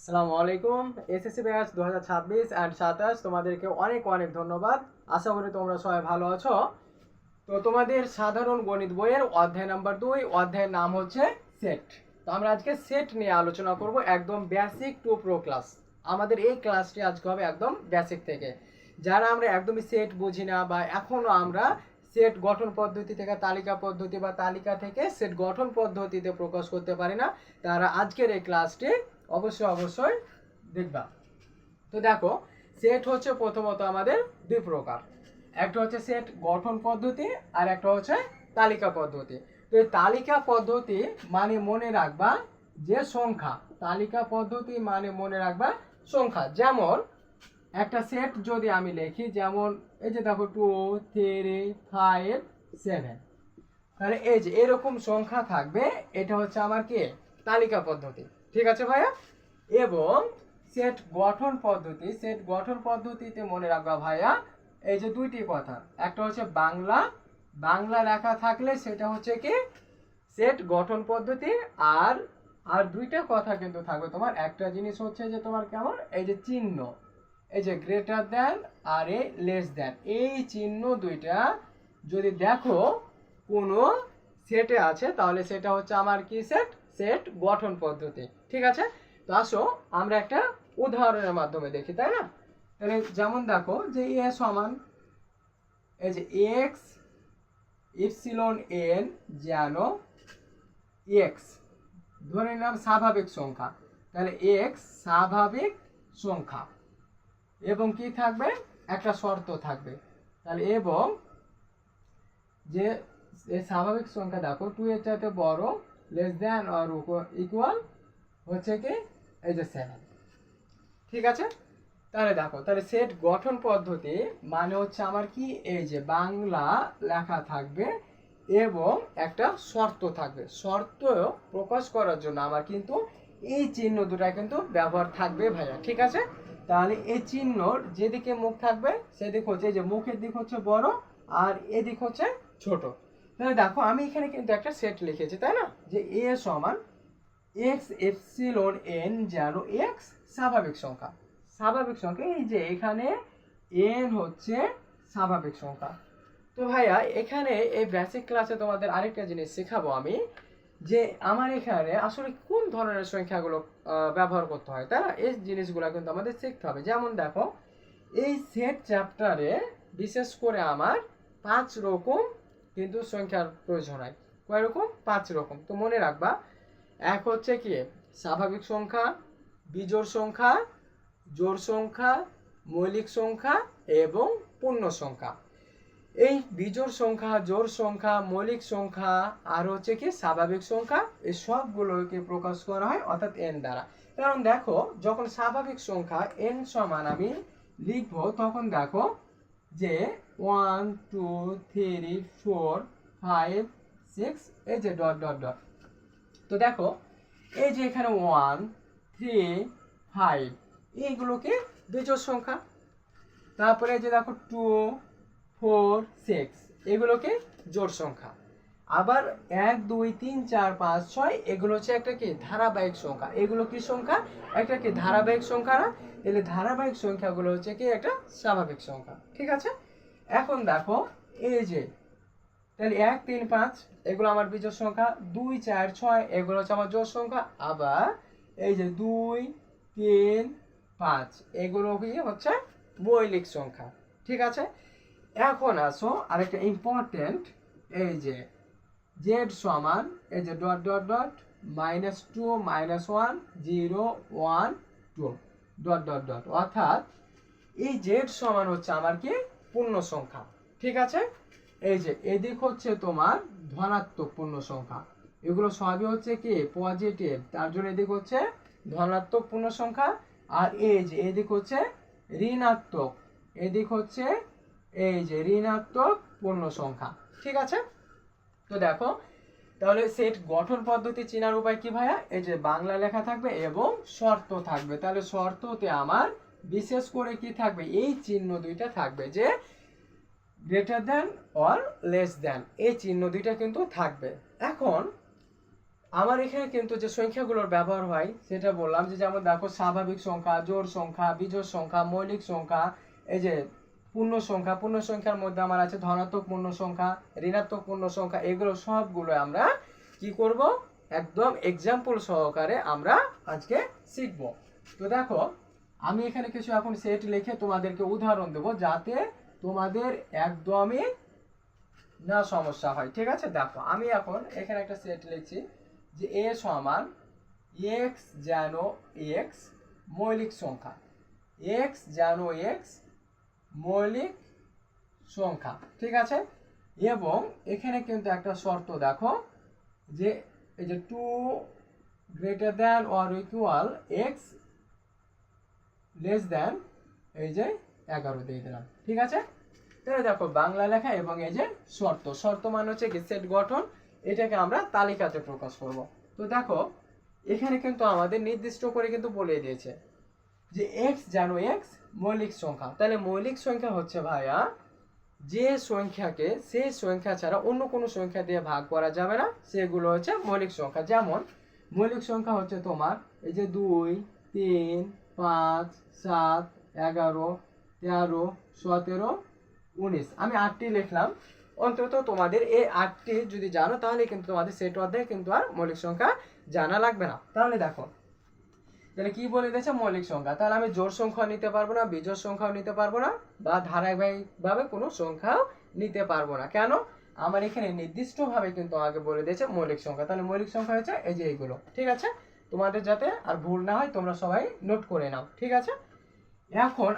আসসালামু আলাইকুম। SSC batch 2026 and 27 তোমাদেরকে অনেক অনেক ধন্যবাদ। আশা করি তোমরা সবাই ভালো আছো। তো তোমাদের সাধারণ গণিত বইয়ের অধ্যায় নাম্বার 2, অধ্যায়ের নাম হচ্ছে সেট। তো আমরা আজকে সেট নিয়ে আলোচনা করব, একদম বেসিক টু প্রো ক্লাস। আমাদের এই ক্লাসটি আজকে হবে একদম বেসিক থেকে। যারা আমরা একদমই সেট বুঝি না বা এখনো আমরা সেট গঠন পদ্ধতি থেকে তালিকা পদ্ধতি বা তালিকা থেকে সেট গঠন পদ্ধতিতে প্রকাশ করতে পারি না, তারা আজকের এই ক্লাসটি অবশ্যই দেখবা। তো দেখো, সেট হচ্ছে প্রথমত আমাদের দুই প্রকার। একটা হচ্ছে সেট গঠন পদ্ধতি আর একটা হচ্ছে তালিকা পদ্ধতি। তো এই তালিকা পদ্ধতি মানে মনে রাখবা যে সংখ্যা, তালিকা পদ্ধতি মানে মনে রাখবা সংখ্যা। যেমন একটা সেট যদি আমি লিখি, যেমন এই যে দেখো 2 3 5 7, তাহলে এই যে এরকম সংখ্যা থাকবে, এটা হচ্ছে আমার কি তালিকা পদ্ধতি। ঠিক আছে ভাইয়া? এবং সেট গঠন পদ্ধতি, সেট গঠন পদ্ধতিতে মনে রাখবা ভাইয়া এই যে দুইটি কথা, একটা হচ্ছে বাংলা, বাংলা লেখা থাকলে সেটা হচ্ছে কি সেট গঠন পদ্ধতি। আর আর দুইটা কথা কিন্তু থাকবে তোমার। একটা জিনিস হচ্ছে যে তোমার কেমন, এই যে চিহ্ন, এই যে গ্রেটার দ্যান আর এ লেস দ্যান, এই চিহ্ন দুইটা যদি দেখো কোনো সেটে আছে তাহলে সেটা হচ্ছে আমার কি সেট, সেট গঠন পদ্ধতি। ঠিক আছে? তো আসো আমরা একটা উদাহরণের মাধ্যমে দেখি, তাই না? তাহলে যেমন দেখো যে এ সমান এই যে এক্স ইপসিলন এন যেন এক্স, ধরে নিলাম স্বাভাবিক সংখ্যা। তাহলে এক্স স্বাভাবিক সংখ্যা এবং কি থাকবে, একটা শর্ত থাকবে। তাহলে এবং যে এই স্বাভাবিক সংখ্যা দেখো 2 এর চাইতে বড়, লেস দ্যান অর ইকুয়াল হচ্ছে কি এই যে 7। ঠিক আছে? তাহলে দেখো, তাহলে সেট গঠন পদ্ধতি মানে হচ্ছে আমার কি এই যে বাংলা লেখা থাকবে এবং একটা শর্ত থাকবে। শর্ত প্রকাশ করার জন্য আমার কিন্তু এই চিহ্ন দুটা কিন্তু ব্যবহার থাকবে ভাইয়া। ঠিক আছে? তাহলে এই চিহ্নর যেদিকে মুখ থাকবে সেদিক হচ্ছে, এই যে মুখের দিক হচ্ছে বড় আর এদিক হচ্ছে ছোট। তাহলে দেখো আমি এখানে কিন্তু একটা সেট লিখেছি, তাই না? যে এ সমান এক্স এপসিলন এন যেন এক্স স্বাভাবিক সংখ্যা। স্বাভাবিক সংখ্যা, এই যে এখানে এন হচ্ছে স্বাভাবিক সংখ্যা। তো ভাইয়া এখানে এই বেসিক ক্লাসে তোমাদের আরেকটা জিনিস শেখাবো আমি, যে আমার এখানে আসলে কোন ধরনের সংখ্যাগুলো ব্যবহার করতে হয়, তাই না? এই জিনিসগুলো কিন্তু আমাদের শিখতে হবে। যেমন দেখো, এই সেট চ্যাপ্টারে বিশেষ করে আমার 5 রকম কিন্তু সংখ্যার প্রয়োজন হয়। কয় রকম? 5 রকম। তো মনে রাখবা, এক হচ্ছে কি স্বাভাবিক সংখ্যা, বিজোড় সংখ্যা, জোড় সংখ্যা, মৌলিক সংখ্যা এবং পূর্ণ সংখ্যা। এই বিজোড় সংখ্যা, জোড় সংখ্যা, মৌলিক সংখ্যা আর হচ্ছে কি স্বাভাবিক সংখ্যা, এই সবগুলোকে প্রকাশ করা হয় অর্থাৎ এন দ্বারা। কারণ দেখো, যখন স্বাভাবিক সংখ্যা এন সমান আমি লিখবো তখন দেখো যে 1 2 3 4 5 6, এই যে ডট ডট ডট। তো দেখো এই যে এখানে 1 3 5 এইগুলোকে বিজোড় সংখ্যা। তারপরে যে দেখো 2 4 6 এগুলোকে জোড় সংখ্যা। আবার 1 2 3 4 5 6 এগুলো হচ্ছে একটা কি ধারাবাহিক সংখ্যা। এগুলো কি সংখ্যা? একটা কি ধারাবাহিক সংখ্যা না? তাহলে ধারাবাহিক সংখ্যাগুলো হচ্ছে কি একটা স্বাভাবিক সংখ্যা। ঠিক আছে? এখন দেখো এই যে, তাহলে 1 3 5 এগুলো আমার বিজোড় সংখ্যা, 2 4 6 এগুলো হচ্ছে আমার জোড় সংখ্যা। আবার এই যে 2 3 5 এগুলো কি হচ্ছে মৌলিক সংখ্যা। ঠিক আছে? এখন আসো আরেকটা ইম্পর্টেন্ট, এই যে জেড সমান এই যে dot dot dot -2 -1 0 1 2 dot dot dot, অর্থাৎ এই জেড সমান হচ্ছে আমার কি পূর্ণ সংখ্যা। ঠিক আছে? এই যে এদিক হচ্ছে তোমার ধনাত্মক পূর্ণ সংখ্যা, এগুলো সবই হচ্ছে কি পজিটিভ, তার জন্য এদিক হচ্ছে ধনাত্মক পূর্ণ সংখ্যা। আর এই যে এদিক হচ্ছে ঋণাত্মক, এদিক হচ্ছে এই যে ঋণাত্মক পূর্ণ সংখ্যা। ঠিক আছে? তো দেখো, তাহলে সেট গঠন পদ্ধতি চেনার উপায় কি ভাইয়া? এই যে বাংলা লেখা থাকবে এবং শর্ত থাকবে। তাহলে শর্ততে আমার বিশেষ করে কি থাকবে, এই চিহ্ন দুইটা থাকবে, যে greater than or less than, এই চিহ্ন দুইটা কিন্তু থাকবে। এখন আমার এখানে কিন্তু যে সংখ্যাগুলোর ব্যবহার হয় সেটা বললাম, যে যেমন দেখো স্বাভাবিক সংখ্যা, জোড় সংখ্যা, বিজোড় সংখ্যা, মৌলিক সংখ্যা, এই যে পূর্ণ সংখ্যা, পূর্ণ সংখ্যার মধ্যে আমার আছে ধনাত্মক পূর্ণ সংখ্যা, ঋণাত্মক পূর্ণ সংখ্যা, এগুলো সবগুলো আমরা কি করব, একদম এক্সাম্পল সহকারে আমরা আজকে শিখব। তো দেখো আমি এখানে কিছু এখন সেট লিখে তোমাদেরকে উদাহরণ দেবো, যাতে তোমাদের একদমই না সমস্যা হয়, ঠিক আছে। দেখো আমি এখন এখানে একটা সেট লিখছি, যে এ সমান এক্স যেন এক্স মৌলিক সংখ্যা, এক্স যেন এক্স মৌলিক সংখ্যা, ঠিক আছে। এবং এখানে কিন্তু একটা শর্ত দেখো, যে এই যে 2 greater than or equal x less than এই যে 11 দিয়ে দিলাম, ঠিক আছে। তাহলে দেখো বাংলা লেখা এবং এই যে শর্ত, শর্ত মানে হচ্ছে কি সেট গঠন, এটাকে আমরা তালিকাতে প্রকাশ করব। তো দেখো এখানে কিন্তু আমাদের নির্দিষ্ট করে কিন্তু বলে দিয়েছে যে এক্স যেন এক্স মৌলিক সংখ্যা। তাহলে মৌলিক সংখ্যা হচ্ছে ভাইয়া যে সংখ্যাকে সেই সংখ্যা ছাড়া অন্য কোনো সংখ্যা দিয়ে ভাগ করা যাবে না, সেগুলো হচ্ছে মৌলিক সংখ্যা। যেমন মৌলিক সংখ্যা হচ্ছে তোমার এই যে 2, 3, 5, 7, 11, 13, 17, 19, আমি 8টি লিখলাম। অন্তত তোমাদের এই 8টি যদি জানো তাহলে কিন্তু তোমাদের সেট অধ্যায়ে কিন্তু আর মৌলিক সংখ্যা জানা লাগবে না। তাহলে দেখো তাহলে কি বলে দিয়েছে মৌলিক সংখ্যা, তাহলে আমি জোড় সংখ্যা নিতে পারবো না, বিজোড় সংখ্যাও নিতে পারবো না, বা ধারাবাহিকভাবে কোনো সংখ্যাও নিতে পারবো না। কেন? আমার এখানে নির্দিষ্টভাবে কিন্তু আমাকে বলে দিয়েছে মৌলিক সংখ্যা। তাহলে মৌলিক সংখ্যা হচ্ছে এই যে এইগুলো, ঠিক আছে। তোমাদের যাতে আর ভুল না হয় তোমরা সবাই নোট করে নাও, ঠিক আছে। এখন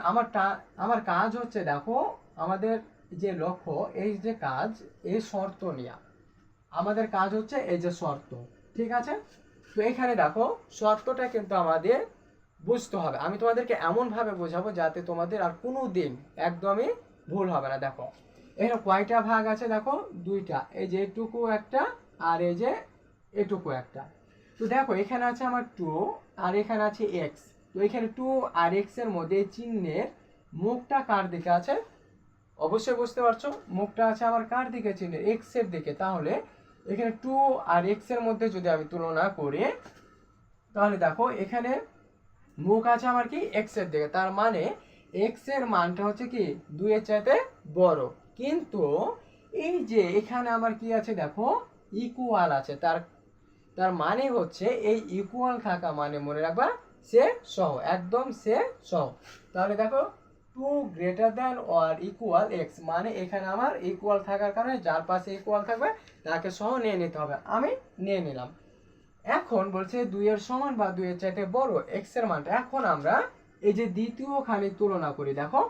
আমার কাজ হচ্ছে, দেখো আমাদের যে লক্ষ্য, এই যে কাজ, এই শর্ত নিয়ে আমাদের কাজ হচ্ছে এই যে শর্ত, ঠিক আছে। তো এখানে দেখো শর্তটা কিন্তু আমাদের বুঝতে হবে। আমি তোমাদেরকে এমনভাবে বোঝাবো যাতে তোমাদের আর কোনো দিন একদমই ভুল হবে না। দেখো এখানে কয়টা ভাগ আছে, দেখো 2টা, এই যে এটুকু একটা আর এই যে এটুকু একটা। তো দেখো এখানে আছে আমার 2 আর এখানে আছে এক্স। তো এখানে 2 আর এক্স এর মধ্যে চিহ্নের মুখটা কার দিকে আছে? অবশ্যই বুঝতে পারছো, মুখটা আছে আমার কার দিকে? চিহ্নের এক্স এর দিকে। তাহলে এখানে 2 আর এক্স এর মধ্যে যদি আমি তুলনা করি, তাহলে দেখো এখানে মুখ আছে আমার কি এক্স এর দিকে, তার মানে এক্স এর মানটা হচ্ছে কি 2 এর চাইতে বড়। কিন্তু এই যে এখানে আমার কি আছে দেখো, ইকুয়াল আছে, তার মানে হচ্ছে এই ইকুয়াল থাকা মানে মনে রাখবা সে সহ, একদম সে সহ। তাহলে দেখো 2 greater than or equal x, মানে এখানে আমার ইকুয়াল থাকার কারণে যার পাশে ইকুয়াল থাকবে তাকে সহ নিয়ে নিতে হবে, আমি নিয়ে নিলাম। এখন বলছে 2 এর সমান বা 2 এর চাইতে বড় এক্স এর মানটা। এখন আমরা এই যে দ্বিতীয় খালি তুলনা করি, দেখো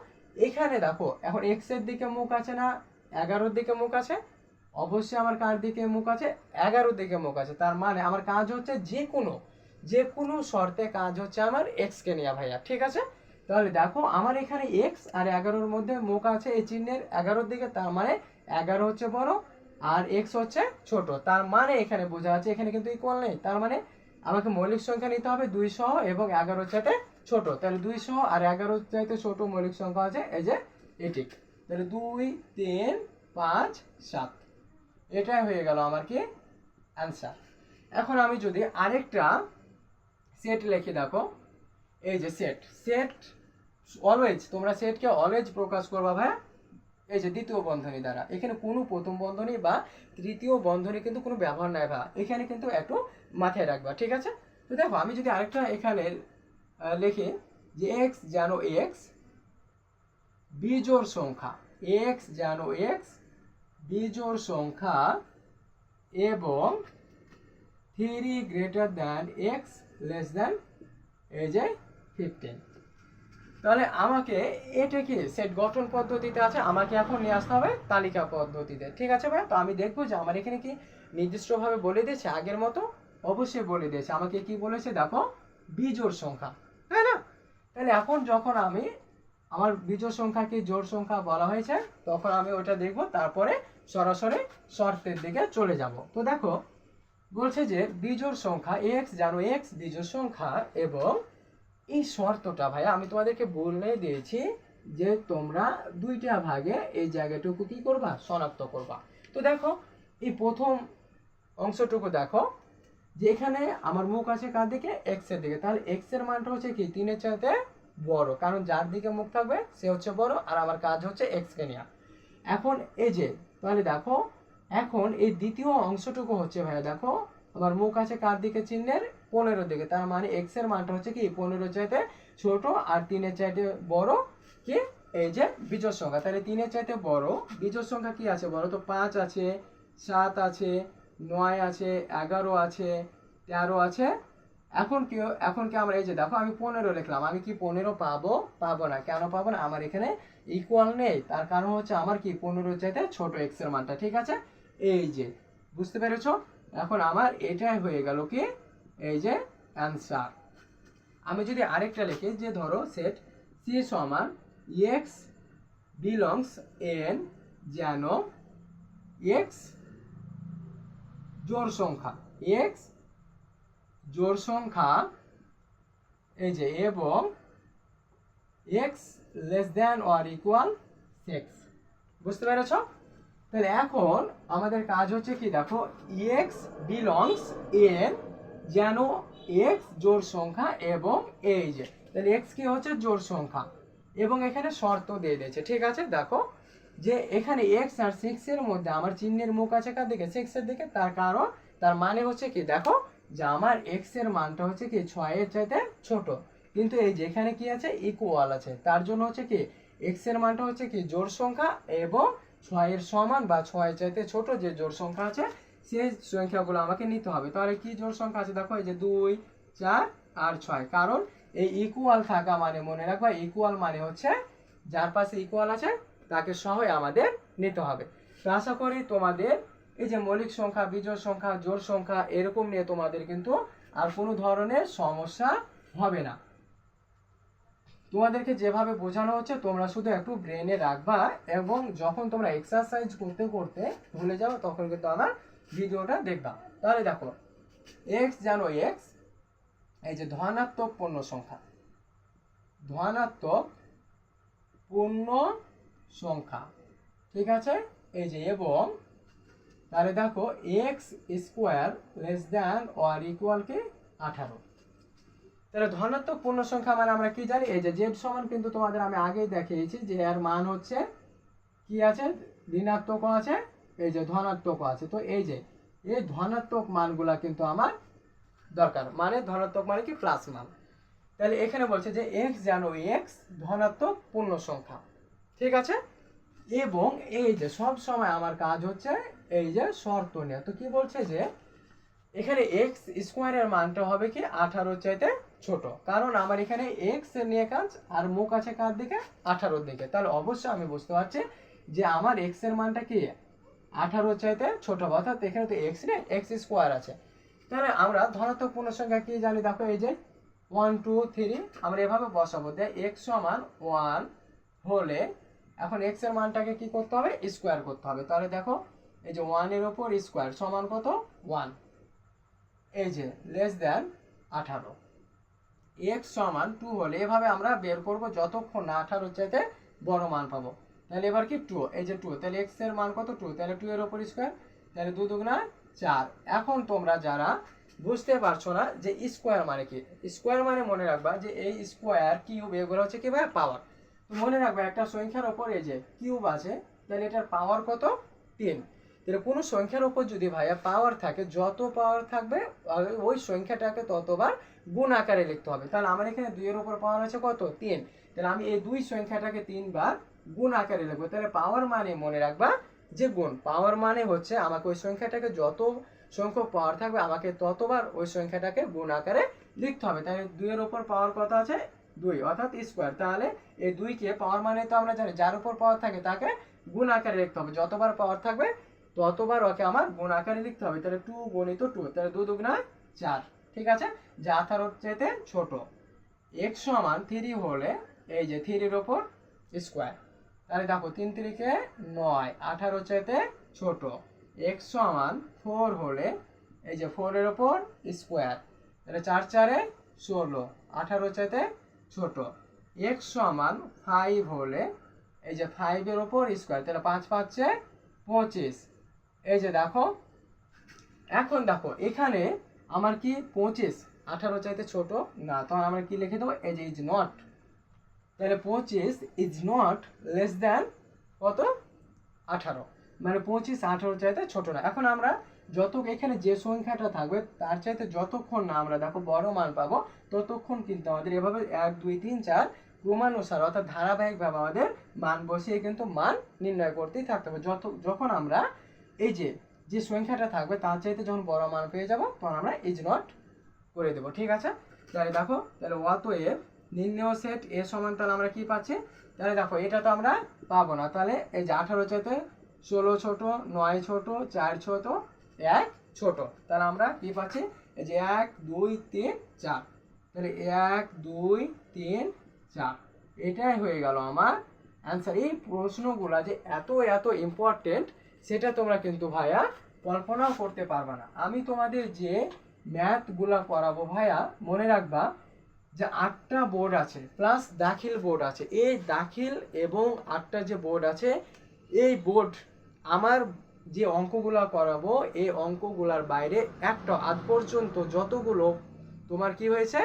এখানে দেখো এখন এক্স এর দিকে মুখ আছে না 11-র দিকে মুখ আছে? অবশ্যই আমার কার দিকে মুখ আছে? 11-র দিকে মুখ আছে। তার মানে আমার কাজ হচ্ছে যে কোনো শর্তে কাজ হচ্ছে আমার এক্স কে নেওয়া ভাইয়া, ঠিক আছে। তাহলে দেখো আমার এখানে এক্স আর 11-র মধ্যে মুখ আছে এই চিহ্নের 11-র দিকে, তার মানে 11 হচ্ছে বড় আর এক্স হচ্ছে ছোট। তার মানে এখানে বোঝা যাচ্ছে এখানে কিন্তু ইকুয়াল নেই, তার মানে আমাকে মৌলিক সংখ্যা নিতে হবে 2 সহ এবং 11 চাইতে ছোট। তাহলে 2 সহ আর 11 চাইতে ছোট মৌলিক সংখ্যা আছে এই যে এটি। তাহলে 2, 3, 5, 7, এটাই হয়ে গেল আমার কি অ্যান্সার। এখন আমি যদি আরেকটা সেট লিখে, দেখো এই যে সেট অলওয়েজ, তোমরা সেটকে অলওয়েজ প্রকাশ করবা ভাই এই যে দ্বিতীয় বন্ধনী দ্বারা। এখানে কোনো প্রথম বন্ধনী বা তৃতীয় বন্ধনী কিন্তু কোনো ব্যবহার নাই ভাই, এখানে কিন্তু একটু মাথায় রাখবা, ঠিক আছে। তো দেখো আমি যদি আরেকটা এখানে লিখি যে এক্স যেন এক্স বিজোড় সংখ্যা, এক্স যেন এক্স বিজোড় সংখ্যা এবং 3 greater than x less than এই যে 15। তাহলে আমাকে এটা কি সেট গঠন পদ্ধতিতে আছে, আমাকে এখন নিয়ে আসতে হবে তালিকা পদ্ধতিতে, ঠিক আছে ভাই। তো আমি দেখবো যে আমার এখানে কি নির্দিষ্টভাবে বলে দিয়েছে আগের মতো? অবশ্যই বলে দিয়েছে। আমাকে কি বলেছে দেখো, বিজোড় সংখ্যা, তাই না? তাহলে এখন যখন আমি আমার বিজোড় সংখ্যাকে জোড় সংখ্যা বলা হয়েছে তখন আমি ওটা দেখবো, তারপরে সরাসরি শর্তের দিকে চলে যাব। তো দেখো বলছে যে বিজোড় সংখ্যা এক্স জানো এক্স বিজোড় সংখ্যা, এবং এই শর্তটা ভাই আমি তোমাদেরকে বলে দিয়েছি যে তোমরা 2টা ভাগে এই জায়গাটুকু কি করবা, শনাক্ত করবা। তো দেখো এই প্রথম অংশটুকু দেখো যে এখানে আমার মুখ আছে কার দিকে, এক্স এর দিকে, তাহলে এক্স এর মানটা হচ্ছে কি 3-এর চাইতে বড়, কারণ যার দিকে মুখ থাকবে সে হচ্ছে বড়, আর আমার কাজ হচ্ছে এক্স কে নেওয়া। এখন এই যে তাহলে দেখো এখন এই দ্বিতীয় অংশটুকু হচ্ছে ভাইয়া দেখো আমার মুখ আছে কার দিকে, চিহ্নের 15-এর দিকে, তার মানে এক্স এর মানটা হচ্ছে কি 15-এর চাইতে ছোট আর 3-এর চাইতে বড় কি এই যে বিজোড় সংখ্যা। তাহলে 3-এর চাইতে বড় বিজোড় সংখ্যা কি আছে বলো তো, 5 আছে, 7 আছে, 9 আছে, 11 আছে, 13 আছে। এখন কি আমরা এই যে দেখো আমি 15 লিখলাম, আমি কি 15 পাবো? পাবো না। কেন পাবো না? আমার এখানে ইকুয়াল নেই, তার কারণ হচ্ছে আমার কি 15 চাইতে ছোট এক্স এর মানটা, ঠিক আছে? এই যে বুঝতে পেরেছো? এখন আমার এটাই হয়ে গেল কি এই যে অ্যান্সার। আমি যদি আরেকটা লিখি যে ধরো সেট সি সমান এক্স বিলংস এন, যেন এক্স জোড় সংখ্যা, এক্স জোড় সংখ্যা এই যে এবং x less than or equal 6। বুঝতে পেরেছ? তাহলে এখন আমাদের কাজ হচ্ছে কি দেখো এক্স বিলংস এন, যেন এক্স জোড় সংখ্যা এবং এই যে তাহলে এক্স কি হচ্ছে জোড় সংখ্যা এবং এখানে শর্ত দিয়ে দিয়েছে, ঠিক আছে? দেখো যে এখানে এক্স আর 6 এর মধ্যে আমার চিহ্নের মুখ আছে কার দিকে, 6 এর দিকে, তার কারণ তার মানে হচ্ছে কি দেখো যে আমার এক্স এর মানটা হচ্ছে কি 6 এর চাইতে ছোট, কিন্তু এই যে এখানে কি আছে ইকুয়াল আছে, তার জন্য হচ্ছে কি এক্স এর মানটা হচ্ছে কি জোড় সংখ্যা এবং 6 এর সমান বা 6 এর চাইতে ছোট যে জোড় সংখ্যা আছে সেই সংখ্যাগুলো আমাকে নিতে হবে। তাহলে কি জোড় সংখ্যা আছে দেখো এই যে 2, 4 আর 6, কারণ এই ইকুয়াল থাকা মানে মনে রাখবা ইকুয়াল মানে হচ্ছে যার পাশে ইকুয়াল আছে তাকে সহই আমাদের নিতে হবে। তো আশা করি তোমাদের এই যে মৌলিক সংখ্যা, বিজোড় সংখ্যা, জোড় সংখ্যা এরকম নিয়ে তোমাদের কিন্তু আর কোনো ধরনের সমস্যা হবে না। তোমাদেরকে যেভাবে বোঝানো হচ্ছে তোমরা শুধু একটু ব্রেনে রাখবা, এবং যখন তোমরা এক্সারসাইজ করতে করতে ভুলে যাও তখন কিন্তু আমার ভিডিওটা দেখবা। তাহলে দেখো এক্স জানো এক্স এই যে ধনাত্মক পূর্ণ সংখ্যা, ধনাত্মক পূর্ণ সংখ্যা, ঠিক আছে? এই যে এবং তাহলে দেখো x square less than or equal কি 18। তাহলে ধনাত্মক পূর্ণ সংখ্যা মানে আমরা কি জানি এই যে জেড সমান, কিন্তু তোমাদের আমি আগেই দেখিয়েছি যে এর মান হচ্ছে কি আছে ঋণাত্মক আছে এই যে ধনাত্মক আছে। তো এই যে এই ধনাত্মক মানগুলা কিন্তু আমার দরকার, মানে ধনাত্মক মানে কি প্লাস মান। তাহলে এখানে বলছে যে এক্স জানো এক্স ধনাত্মক পূর্ণ সংখ্যা, ঠিক আছে? এবং এই যে সব সময় আমার কাজ হচ্ছে এই যে শর্ত নিয়ে। তো কি বলছে যে এখানে এক্স স্কোয়ারের মানটা হবে কি 18 চাইতে ছোট, কারণ আমার এখানে এক্স এর নিয়ে কাজ আর মুখ আছে কার দিকে 18 দিকে, তাহলে অবশ্যই আমি বুঝতে পারছি যে আমার এক্স এর মানটা কি 18 চাইতে ছোট, অর্থাৎ এখানে তো এক্স নেই এক্স স্কোয়ার আছে। তাহলে আমরা ধনাত্মক পূর্ণ সংখ্যা কি জানি দেখো এই যে 1, 2, 3 আমরা এভাবে বসাবো, দেয় এক্স সমান 1 হলে এখন এক্স এর মানটাকে কি করতে হবে স্কোয়ার করতে হবে। তাহলে দেখো এই যে 1 এর উপর স্কোয়ার সমান কত 1, এই যে লেস দ্যান 18, এক্স সমান 2 হলে এভাবে আমরা বের করব যতক্ষণ না 18 চাইতে বড় মান পাবো। তাহলে এবার কি 2, এই যে 2, তাহলে এক্স এর মান কত 2, তাহলে 2 এর উপর স্কোয়ার, তাহলে 2 দুগুণা 4। এখন তোমরা যারা বুঝতে পারছো না যে স্কোয়ার মানে কি, স্কোয়ার মানে মনে রাখবা যে এই স্কোয়ার কিউব এগুলো হচ্ছে কি ভাই পাওয়ার। তো মনে রাখবা একটা সংখ্যার উপর এই যে কিউব আছে তাহলে এটার পাওয়ার কত 3। তাহলে কোনো সংখ্যার উপর যদি ভাইয়া পাওয়ার থাকে যত পাওয়ার থাকবে ওই সংখ্যাটাকে ততবার গুণ আকারে লিখতে হবে। তাহলে আমার এখানে 2 এর উপর পাওয়ার আছে কত 3, তাহলে আমি এই 2 সংখ্যাটাকে 3 বার গুণ আকারে লিখবো। তাহলে পাওয়ার মানে মনে রাখবা যে গুণ, পাওয়ার মানে হচ্ছে আমাকে ওই সংখ্যাটাকে যত সংখ্যক পাওয়ার থাকবে আমাকে ততবার ওই সংখ্যাটাকে গুণ আকারে লিখতে হবে। তাহলে 2 এর উপর পাওয়ার কত আছে 2 অর্থাৎ স্কোয়ার, তাহলে এই 2 কে পাওয়ার মানে তো আমরা জানি যার উপর পাওয়ার থাকে তাকে গুণ আকারে লিখতে হবে, যতবার পাওয়ার থাকবে ততবার ওকে আমার গুণ আকারে লিখতে হবে। তাহলে 2 গুণিত 2, তাহলে 2 দুগুণা 4, ঠিক আছে? যা 18 চাইতে ছোট। x সমান 3 হলে এই যে 3 এর উপর স্কোয়ার, তাহলে দেখো 3 3 9, 18 চাইতে ছোট। x সমান 4 হলে এই যে 4 এর উপর স্কোয়ার, তাহলে 4 4 16, 18 চাইতে ছোট। x সমান 5 হলে এই যে 5 এর উপর স্কোয়ার, তাহলে 5 5 25। এই যে দেখো এখন দেখো এখানে আমার কি 25 18 চাইতে ছোট না, তখন আমরা কি লিখে দেবো, এই যে ইজ নট। তাহলে 25 ইজ নট লেস দ্যান কত, 18, মানে 25 18 চাইতে ছোট না। এখন আমরা যত এখানে যে সংখ্যাটা থাকবে তার চাইতে যতক্ষণ না আমরা দেখো বড় মান পাবো, ততক্ষণ কিন্তু আমাদের এভাবে 1 2 3 4 ক্রমানুসার অর্থাৎ ধারাবাহিকভাবে আমাদের মান বসিয়ে কিন্তু মান নির্ণয় করতেই থাকতে হবে। যখন আমরা এই যে সংখ্যাটা থাকবে তার চাইতে যখন বড় মান পেয়ে যাব, তখন আমরা ইজ নট করে দেবো। ঠিক আছে, তাহলে দেখো, তাহলে অতএব নির্ণয় সেট এ সমান, তাহলে আমরা কি পাচ্ছি, তাহলে দেখো এটা তো আমরা পাবো না, তাহলে এই যে 18 চাইতে 16 ছোট, 9 ছোট, 4 ছোট, 1 ছোট, তাহলে আমরা কি পাচ্ছি, এই যে 1 2 3 4, তাহলে 1 2 3 4, এটাই হয়ে গেল আমার অ্যান্সার। এই প্রশ্নগুলো যে এত ইম্পর্টেন্ট সেটা তোমরা কিন্তু ভাইয়া কল্পনাও করতে পারবে না। আমি তোমাদের যে ম্যাথগুলো করাবো ভাইয়া, মনে রাখবা যে 8টা বোর্ড আছে প্লাস দাখিল বোর্ড আছে। এই দাখিল এবং 8টা যে বোর্ড আছে, এই বোর্ড আমার যে অঙ্কগুলো করাবো, এই অঙ্কগুলোর বাইরে একটা আজ পর্যন্ত যতগুলো তোমার কি হয়েছে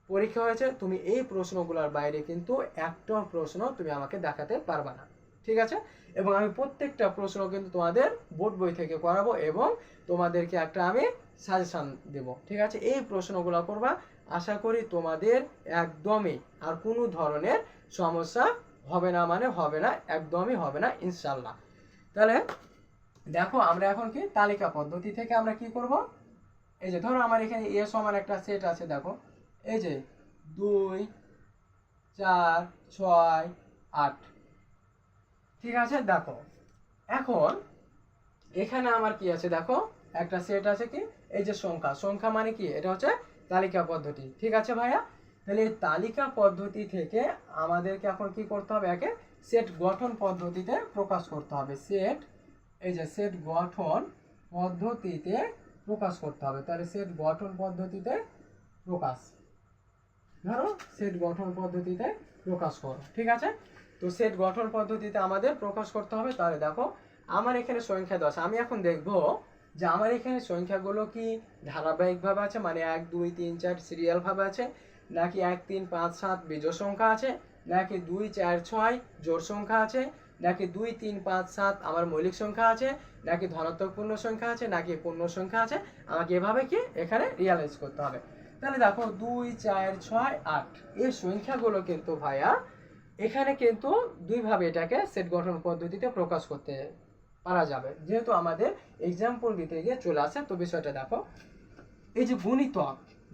পরীক্ষা হয়েছে, তুমি এই প্রশ্নগুলোর বাইরে কিন্তু একটা প্রশ্ন তুমি আমাকে দেখাতে পারবে না। ঠিক আছে, এবং আমি প্রত্যেকটা প্রশ্ন কিন্তু তোমাদের বোর্ড বই থেকে করাবো এবং তোমাদেরকে একটা আমি সাজেশন দেব। ঠিক আছে, এই প্রশ্নগুলো করবা, আশা করি তোমাদের একদমই আর কোনো ধরনের সমস্যা হবে না, মানে হবে না, একদমই হবে না ইনশাল্লাহ। তাহলে দেখো আমরা এখন কি তালিকা পদ্ধতি থেকে আমরা কি করব, এই যে ধরো আমার এখানে এ সমান একটা সেট আছে, দেখো এই যে 2 4 6 8, ঠিক আছে। দেখো এখন এখানে আমার কি আছে, দেখো একটা সেট আছে কি, এই যে সংখ্যা মানে কি, এটা হচ্ছে তালিকা পদ্ধতি। ঠিক আছে ভাইয়া, তাহলে এই তালিকা পদ্ধতি থেকে আমাদেরকে এখন কি করতে হবে, একে সেট গঠন পদ্ধতিতে প্রকাশ করতে হবে। এই যে সেট গঠন পদ্ধতিতে প্রকাশ করতে হবে। তাহলে সেট গঠন পদ্ধতিতে প্রকাশ, ধরো সেট গঠন পদ্ধতিতে প্রকাশ করো। ঠিক আছে, তো সেট গঠন পদ্ধতিতে আমাদের প্রকাশ করতে হবে। তাহলে দেখো আমার এখানে সংখ্যা 10, আমি এখন দেখবো যে আমার এখানে সংখ্যাগুলো কি ধারাবাহিকভাবে আছে, মানে 1 2 3 4 সিরিয়াল ভাবে আছে, নাকি 1 3 5 7 বিজোড় সংখ্যা আছে, নাকি 2 4 6 জোড় সংখ্যা আছে, নাকি 2 3 5 7 আমার মৌলিক সংখ্যা আছে, নাকি ধনাত্মক পূর্ণ সংখ্যা আছে, নাকি পূর্ণ সংখ্যা আছে, আমাকে এভাবে কি এখানে রিয়ালাইজ করতে হবে। তাহলে দেখো 2 4 6 8 এই সংখ্যাগুলো কিন্তু ভাইয়া এখানে কিন্তু দুইভাবে এটাকে সেট গঠন পদ্ধতিতে প্রকাশ করতে পারা যাবে, যেহেতু আমাদের এক্সাম্পল দিতে গিয়ে চলে আসে। তো বিষয়টা দেখো, এই যে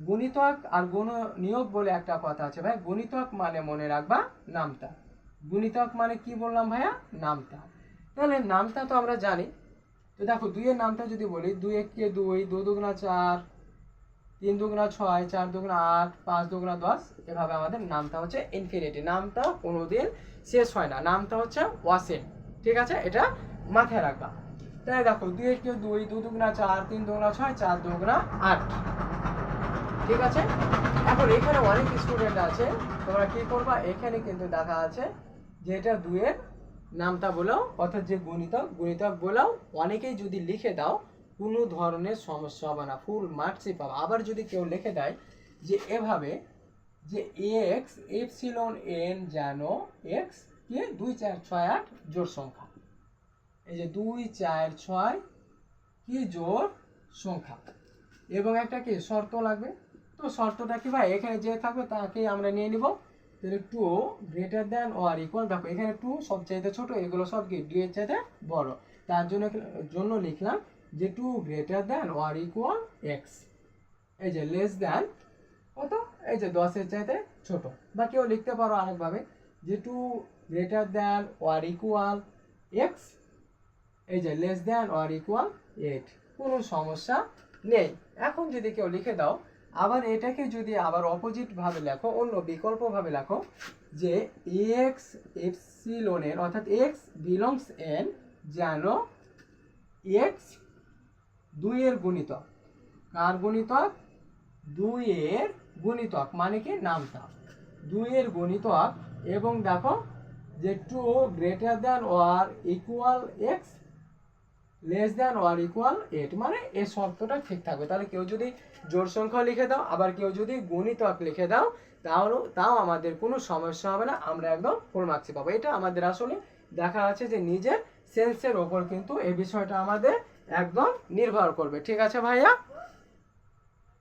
গুণিতক আর গুণনীয়ক বলে একটা কথা আছে ভাই। গুণিতক মানে মনে রাখবা নামতা, গুণিতক মানে কি বললাম ভাইয়া, নামতা। তাহলে নামতা তো আমরা জানি। তো দেখো 2 এর নামতা যদি বলি, 2 1 কে 2, 2 দুগুণা 4, 3 দুগুণা 6, 4 দুগুণা 8, 5 দুগুণা 10, এভাবে আমাদের নামতা হচ্ছে ইনফিনিটি। নামতা কোনোদিন শেষ হয় না, নামতা হচ্ছে ওয়াসিম। ঠিক আছে, এটা মাথায় রাখবা। তাই দেখো 2 1 কে 2, 2 দুগুণা 4, 3 দুগুণা 6, 4 দুগুণা 8। ঠিক আছে, এখন এখানে অনেক স্টুডেন্ট আছে, তোমরা কি করবা, এখানে কিন্তু দেখা আছে যে এটা 2 এর নামতা বলেও, অর্থাৎ যে গুণিতক বলেও অনেকেই যদি লিখে দাও কোনো ধরনের সমস্যা হবে না, ফুল মার্কসই পাবে। আবার যদি কেউ লিখে দেয় যে এভাবে যে এক্স এপসিলন এন যেন এক্স কি 2 4 6 8 জোড় সংখ্যা, এই যে 2 4 6 কি জোড় সংখ্যা, এবং একটা কি শর্ত লাগবে। তো শর্তটা কি ভাই, এখানে যে থাকবে তাকে আমরা নিয়ে নিব। তাহলে 2 গ্রেটার দ্যান অর ইকুয়াল, দেখো এখানে 2 সবচাইতে ছোট, এগুলো সব কি 2 এর চাইতে বড়, তার জন্য লিখলাম যে 2 greater than or equal x, এই যে লেস দ্যান কত, এই যে 10 এর চাইতে ছোট। বা কেউ লিখতে পারো আরেকভাবে যে 2 greater than or equal x, এই যে লেস দ্যান অর ইকুয়াল 8, কোনো সমস্যা নেই। এখন যদি কেউ লিখে দাও, আবার এটাকে যদি আবার অপোজিট ভাবে লেখো, অন্য বিকল্প ভাবে লেখো যে এক্স এপসিলনের অর্থাৎ এক্স বিলংস এন যেন এক্স 2 এর গুণিতক, কার গুণিতক, 2 এর গুণিতক মানে কি নামতা, 2 এর গুণিতক, এবং দেখো যে 2 greater than or equal x, less than or equal 8, মানে এই শর্তটা ঠিক থাকবে। তাহলে কেউ যদি জোড় সংখ্যা লিখে দাও, আবার কেউ যদি গুণিতক লিখে দাও, তাও আমাদের কোনো সমস্যা হবে না, আমরা একদম ফুল মার্কস পাবো। এটা আমাদের আসলে দেখা আছে যে নিজের সেন্সের ওপর কিন্তু এই বিষয়টা আমাদের একদম নির্ভর করবে। ঠিক আছে ভাইয়া?